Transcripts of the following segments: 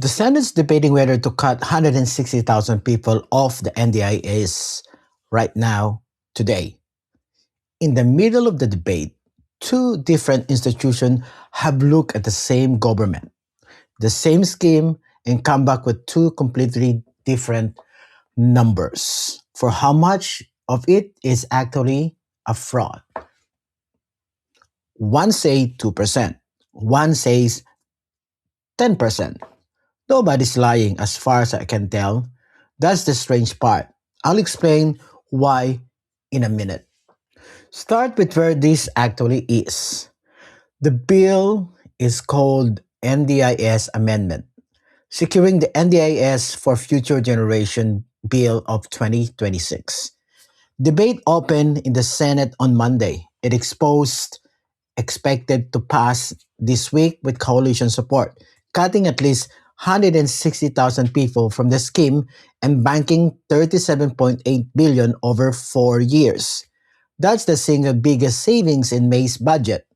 The Senate's debating whether to cut 160,000 people off the NDIS right now, today. In the middle of the debate, two different institutions have looked at the same government, the same scheme, and come back with two completely different numbers for how much of it is actually a fraud. One says 2%, one says 10%. Nobody's lying as far as I can tell. That's the strange part. I'll explain why in a minute. Start with where this actually is. The bill is called NDIS Amendment, Securing the NDIS for Future Generation Bill of 2026. Debate opened in the Senate on Monday. It exposed expected to pass this week with coalition support, cutting at least 160,000 people from the scheme and banking 37.8 billion over 4 years. That's the single biggest savings in May's budget.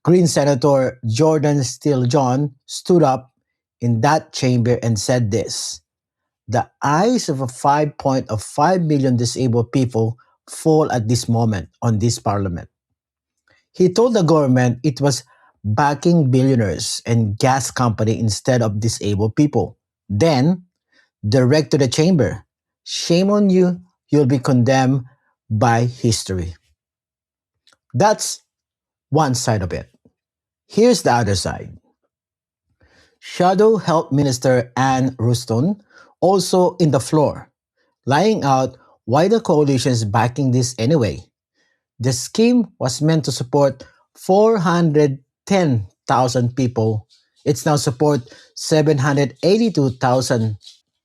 Green Senator Jordan Steele John stood up in that chamber and said this: "The eyes of a 5.5 million disabled people fall at this moment on this parliament." He told the government it was backing billionaires and gas company instead of disabled people. Then, direct to the chamber. Shame on you, you'll be condemned by history. That's one side of it. Here's the other side. Shadow Health Minister Anne Ruston also in the floor, laying out why the coalition is backing this anyway. The scheme was meant to support 410,000 people. It's now support 782,000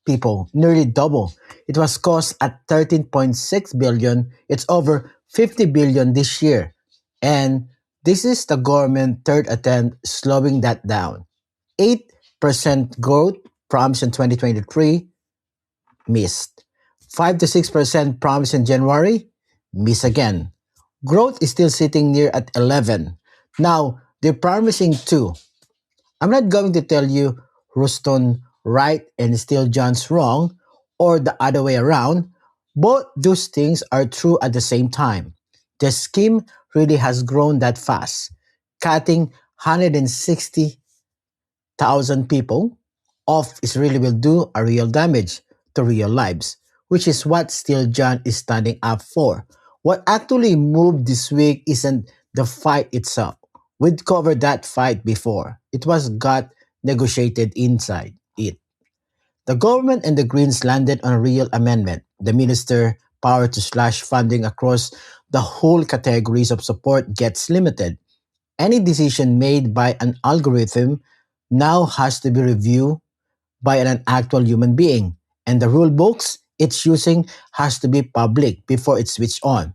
people, nearly double. It was cost at 13.6 billion. It's over 50 billion this year. And this is the government third attempt slowing that down. 8% growth promised in 2023, missed. 5 to 6% promised in January, miss again. Growth is still sitting near at 11. Now, they're promising 2. I'm not going to tell you Ruston right and Steele John's wrong or the other way around. Both those things are true at the same time. The scheme really has grown that fast, cutting 160,000 people off is really will do a real damage to real lives, which is what Steele John is standing up for. What actually moved this week isn't the fight itself. We'd covered that fight before. It was got negotiated inside it. The government and the Greens landed on a real amendment. The minister power to slash funding across the whole categories of support gets limited. Any decision made by an algorithm now has to be reviewed by an actual human being. And the rule books it's using has to be public before it's switched on.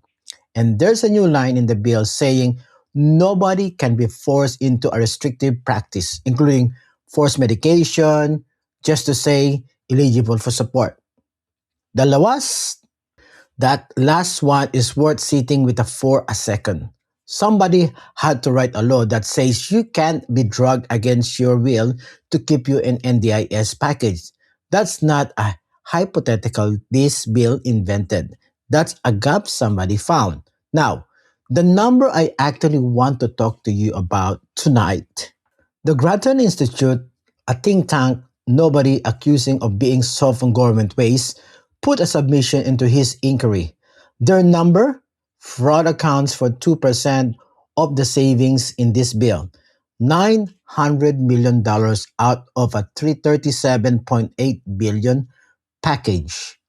And there's a new line in the bill saying nobody can be forced into a restrictive practice, including forced medication, just to say eligible for support. The lawas, that last one is worth sitting with a for a second. Somebody had to write a law that says you can't be drugged against your will to keep you in NDIS package. That's not a hypothetical this bill invented. That's a gap somebody found. Now, the number I actually want to talk to you about tonight. The Grattan Institute, a think tank nobody accusing of being soft on government ways, put a submission into his inquiry. Their number? Fraud accounts for 2% of the savings in this bill. $900 million out of a $337.8 billion package.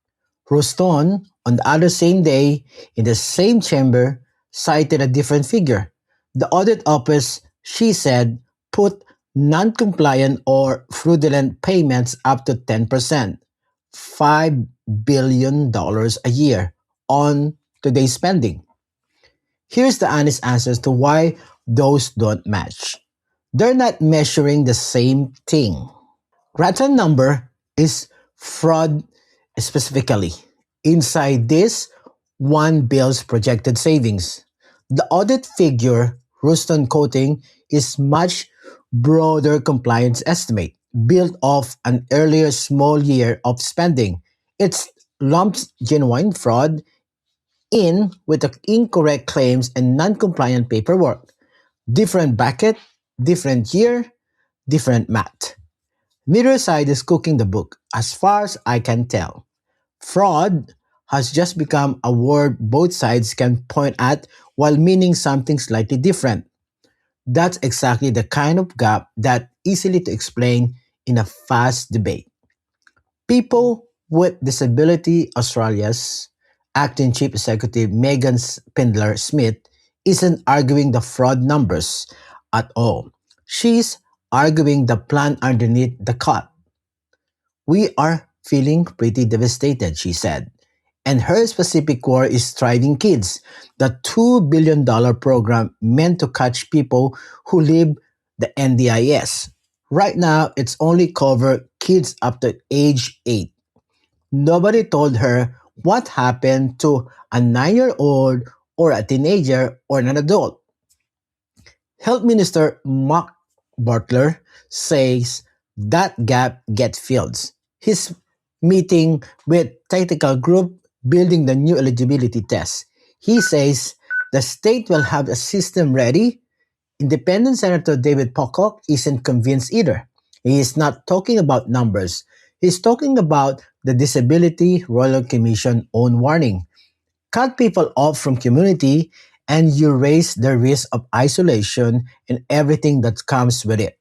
Ruston, on the other same day, in the same chamber, cited a different figure. The audit office, she said, put non-compliant or fraudulent payments up to 10%, $5 billion a year on today's spending. Here's the honest answers to why those don't match. They're not measuring the same thing. Grattan number is fraud specifically. Inside this, one bill's projected savings. The audit figure Ruston quoting is much broader compliance estimate. built off an earlier small year of spending. It lumps genuine fraud in with the incorrect claims and non-compliant paperwork. Different bucket, different year, different math. Neither side is cooking the book, as far as I can tell. Fraud has just become a word both sides can point at while meaning something slightly different. That's exactly the kind of gap that easily to explain in a fast debate. People with Disability Australia's acting chief executive Megan Spindler Smith isn't arguing the fraud numbers at all. She's arguing the plan underneath the cut. We are feeling pretty devastated, she said. And her specific core is Thriving Kids, the $2 billion program meant to catch people who leave the NDIS. Right now, it's only cover kids up to age 8. Nobody told her what happened to a 9-year-old or a teenager or an adult. Health Minister Mark Butler says that gap gets filled. He's meeting with technical group building the new eligibility test. He says the state will have a system ready. Independent Senator David Pocock isn't convinced either. He is not talking about numbers. He's talking about the Disability Royal Commission own warning. Cut people off from community and you raise the risk of isolation and everything that comes with it.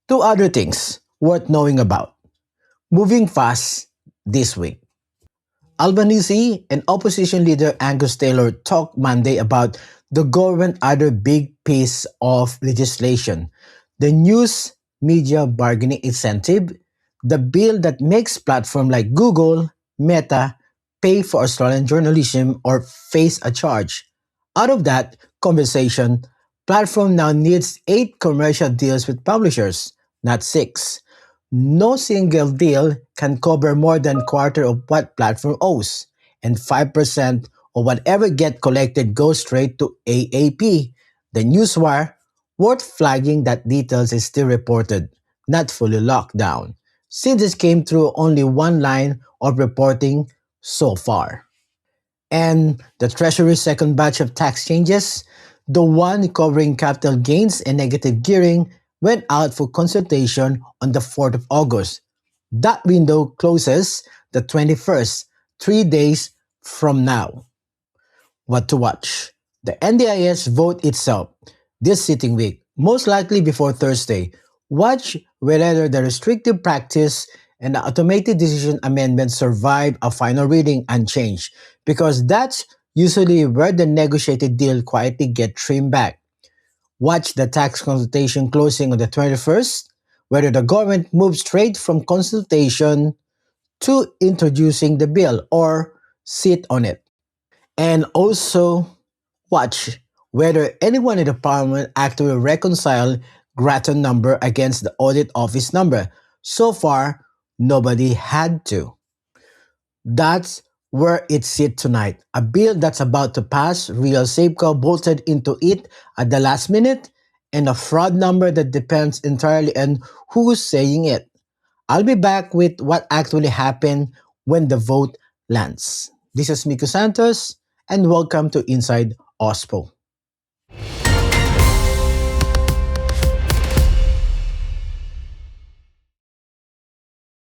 Two other things worth knowing about. Moving fast this week. Albanese and opposition leader Angus Taylor talked Monday about the government other big piece of legislation, the news media bargaining incentive, the bill that makes platforms like Google, Meta pay for Australian journalism or face a charge. Out of that conversation, platform now needs 8 commercial deals with publishers, not 6. No single deal can cover more than quarter of what platform owes, and 5% of whatever get collected goes straight to AAP. The newswire, worth flagging that details is still reported, not fully locked down, since this came through only one line of reporting so far. And the Treasury's second batch of tax changes, the one covering capital gains and negative gearing, went out for consultation on the 4th of August. That window closes the 21st, 3 days from now. What to watch? The NDIS vote itself this sitting week, most likely before Thursday. Watch whether the restrictive practice and the automated decision amendment survive a final reading unchanged, because that's usually where the negotiated deal quietly get trimmed back. Watch the tax consultation closing on the 21st, whether the government moves straight from consultation to introducing the bill or sit on it. And also watch whether anyone in the parliament actually reconciled Grattan number against the audit office number. So far, nobody had to. That's where it sits tonight. A bill that's about to pass, real safeguard bolted into it at the last minute, and a fraud number that depends entirely on who's saying it. I'll be back with what actually happened when the vote lands. This is Miko Santos, and welcome to Inside OSPO.